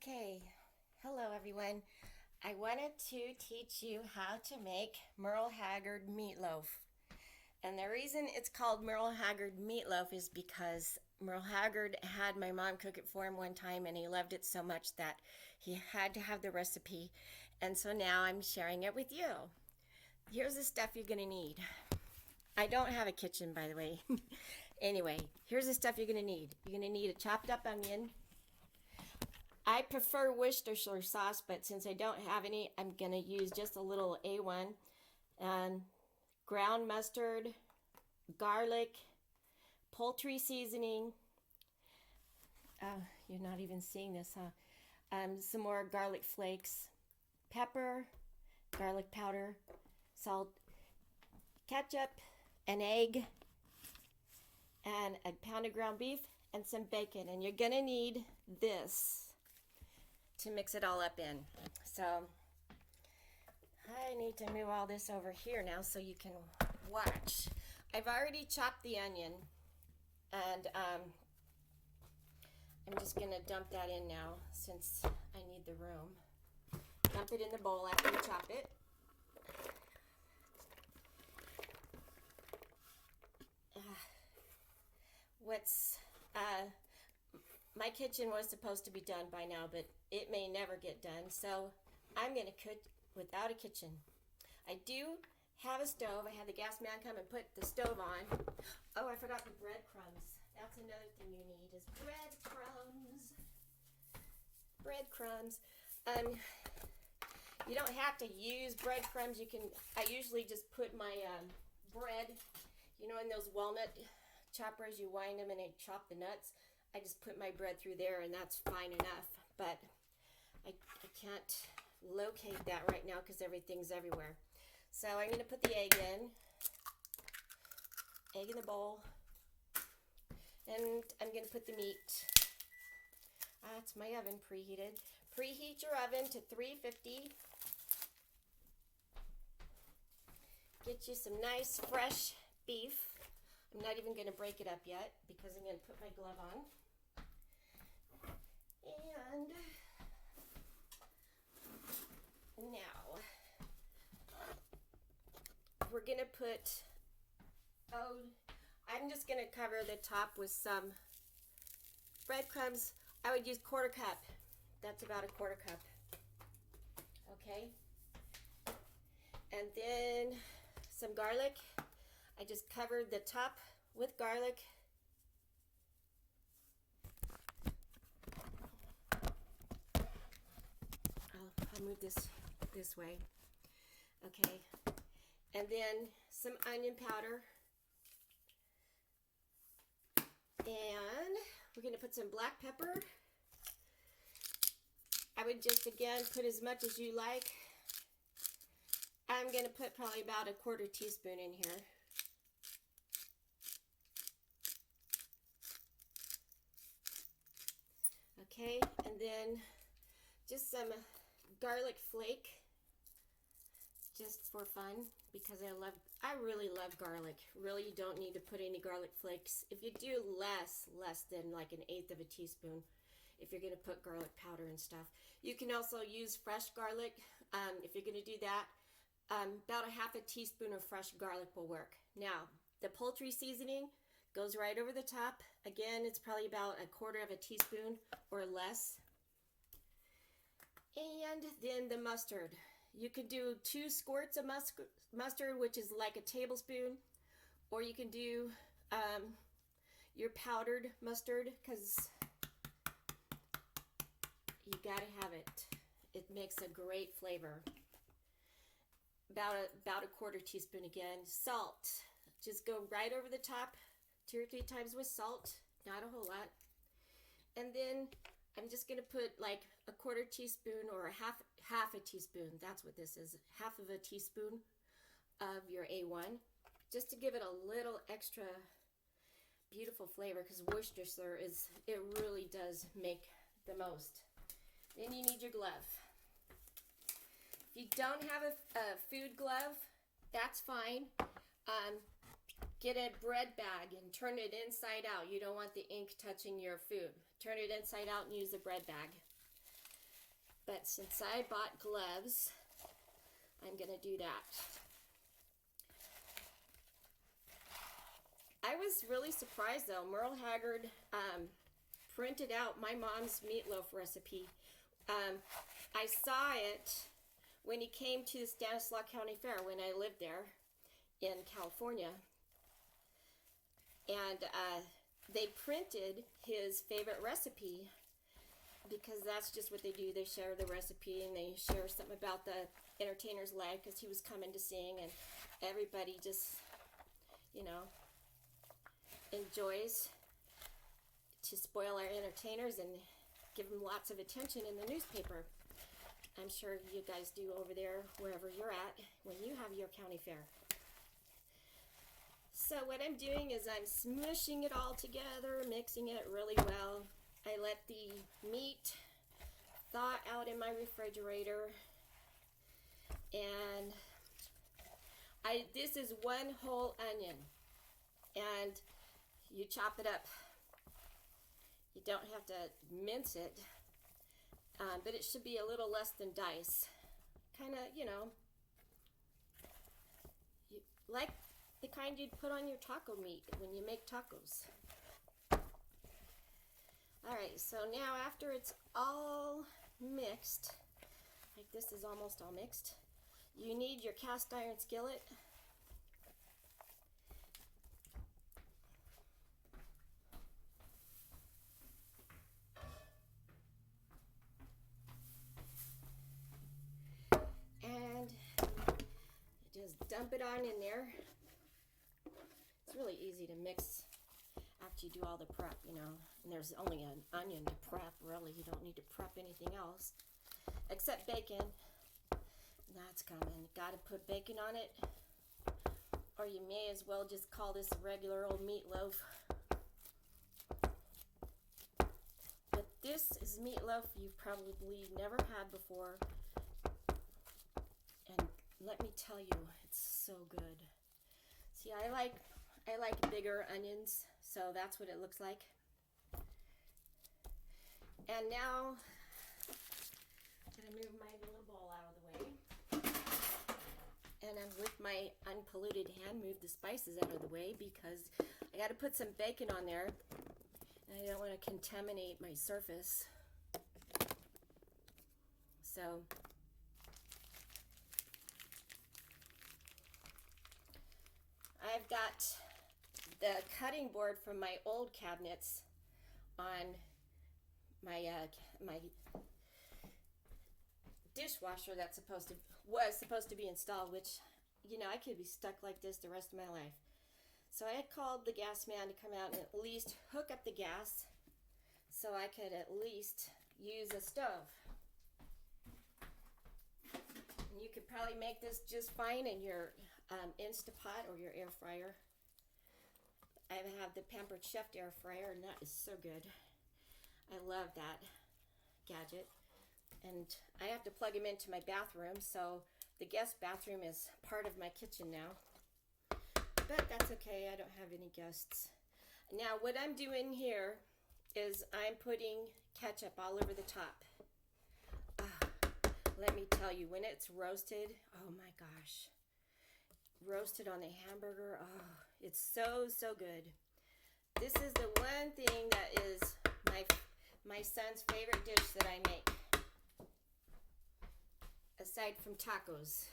Okay, hello everyone. I wanted to teach you how to make Merle Haggard meatloaf. And the reason it's called Merle Haggard meatloaf is because Merle Haggard had my mom cook it for him one time and he loved it so much that he had to have the recipe. And so now I'm sharing it with you. Here's the stuff you're going to need. I don't have a kitchen, by the way. Anyway, here's the stuff you're going to need. You're going to need a chopped up onion. I prefer Worcestershire sauce, but since I don't have any, I'm going to use just a little A1 and ground mustard, garlic, poultry seasoning. You're not even seeing this, huh? Some more garlic flakes, pepper, garlic powder, salt, ketchup, an egg, and a pound of ground beef and some bacon. And you're going to need this to mix it all up in. So I need to move all this over here now so you can watch. I've already chopped the onion and I'm just gonna dump that in now since I need the room. Dump it in the bowl after you chop it. My kitchen was supposed to be done by now, but it may never get done, so I'm going to cook without a kitchen. I do have a stove. I had the gas man come and put the stove on. Oh, I forgot the breadcrumbs. That's another thing you need is breadcrumbs. Breadcrumbs. You don't have to use breadcrumbs. I usually just put my bread, in those walnut choppers, you wind them and they chop the nuts. I just put my bread through there and that's fine enough, but I can't locate that right now because everything's everywhere. So I'm going to put the egg in the bowl, and I'm going to put the meat. That's my oven preheated. Preheat your oven to 350. Get you some nice fresh beef. I'm not even going to break it up yet because I'm going to put my glove on. And now we're going to I'm just going to cover the top with some breadcrumbs. I would use quarter cup. That's about a quarter cup. Okay. And then some garlic. I just covered the top with garlic. I'll move this way. Okay. And then some onion powder. And we're going to put some black pepper. I would just, again, put as much as you like. I'm going to put probably about a quarter teaspoon in here. Okay, and then just some garlic flake, just for fun, because I really love garlic. Really, you don't need to put any garlic flakes. If you do less than like an eighth of a teaspoon, if you're going to put garlic powder and stuff. You can also use fresh garlic. If you're going to do that, about a half a teaspoon of fresh garlic will work. Now, the poultry seasoning goes right over the top. Again, it's probably about a quarter of a teaspoon or less. And then the mustard. You could do 2 squirts of mustard, which is like a tablespoon, or you can do your powdered mustard, because you gotta have it. It makes a great flavor. About a quarter teaspoon again. Salt. Just go right over the top, 2 or 3 times with salt, not a whole lot. And then I'm just going to put like a quarter teaspoon or half a teaspoon. That's what this is. Half of a teaspoon of your A1, just to give it a little extra beautiful flavor, because Worcestershire it really does make the most. Then you need your glove. If you don't have a food glove, that's fine. Get a bread bag and turn it inside out. You don't want the ink touching your food. Turn it inside out and use the bread bag. But since I bought gloves, I'm going to do that. I was really surprised though. Merle Haggard printed out my mom's meatloaf recipe. I saw it when he came to the Stanislaus County Fair when I lived there in California. And they printed his favorite recipe because that's just what they do. They share the recipe and they share something about the entertainer's life because he was coming to sing, and everybody just, you know, enjoys to spoil our entertainers and give them lots of attention in the newspaper. I'm sure you guys do over there, wherever you're at, when you have your county fair. So what I'm doing is I'm smushing it all together, mixing it really well. I let the meat thaw out in my refrigerator, and this is one whole onion, and you chop it up. You don't have to mince it, but it should be a little less than dice. Kind of, you know, like the kind you'd put on your taco meat when you make tacos. Alright, so now after it's all mixed, like this is almost all mixed, you need your cast iron skillet. And just dump it on in there. It's really easy to mix after you do all the prep, you know. And there's only an onion to prep, really. You don't need to prep anything else except bacon. That's coming. Gotta put bacon on it, or you may as well just call this a regular old meatloaf. But this is meatloaf you've probably never had before, and let me tell you, it's so good. See, I like bigger onions, so that's what it looks like. And now I'm gonna move my little bowl out of the way, and I'm with my unpolluted hand move the spices out of the way because I got to put some bacon on there, and I don't want to contaminate my surface. So I've got the cutting board from my old cabinets on my my dishwasher that's was supposed to be installed, which, you know, I could be stuck like this the rest of my life. So I had called the gas man to come out and at least hook up the gas so I could at least use a stove. And you could probably make this just fine in your Instapot or your air fryer. I have the Pampered Chef air fryer, and that is so good. I love that gadget. And I have to plug him into my bathroom, so the guest bathroom is part of my kitchen now. But that's okay, I don't have any guests. Now what I'm doing here is I'm putting ketchup all over the top. Let me tell you, when it's roasted, oh my gosh. Roasted on the hamburger, oh, it's so, so good. This is the one thing that is my son's favorite dish that I make, aside from tacos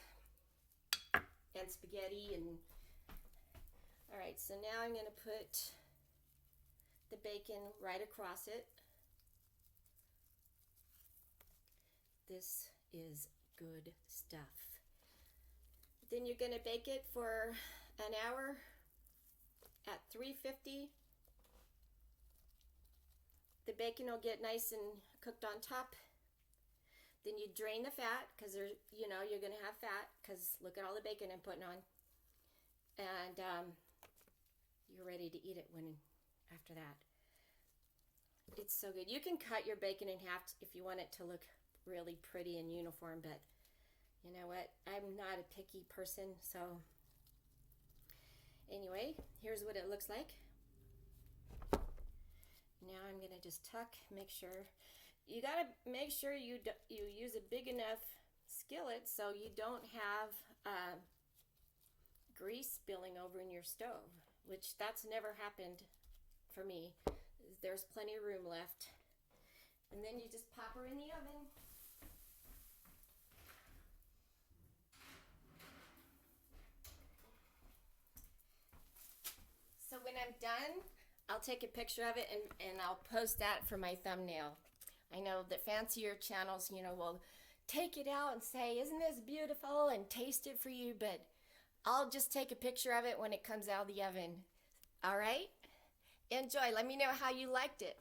and spaghetti. And all right, so now I'm going to put the bacon right across it. This is good stuff. Then you're going to bake it for an hour at 350. The bacon will get nice and cooked on top. Then you drain the fat because you're going to have fat because look at all the bacon I'm putting on. And you're ready to eat it after that. It's so good. You can cut your bacon in half if you want it to look really pretty and uniform, but you know what? I'm not a picky person, so anyway, here's what it looks like. Now I'm going to just make sure. You gotta make sure you use a big enough skillet so you don't have grease spilling over in your stove, which that's never happened for me. There's plenty of room left. And then you just pop her in the oven. So when I'm done, I'll take a picture of it and I'll post that for my thumbnail. I know that fancier channels, will take it out and say, isn't this beautiful, and taste it for you, but I'll just take a picture of it when it comes out of the oven. All right? Enjoy. Let me know how you liked it.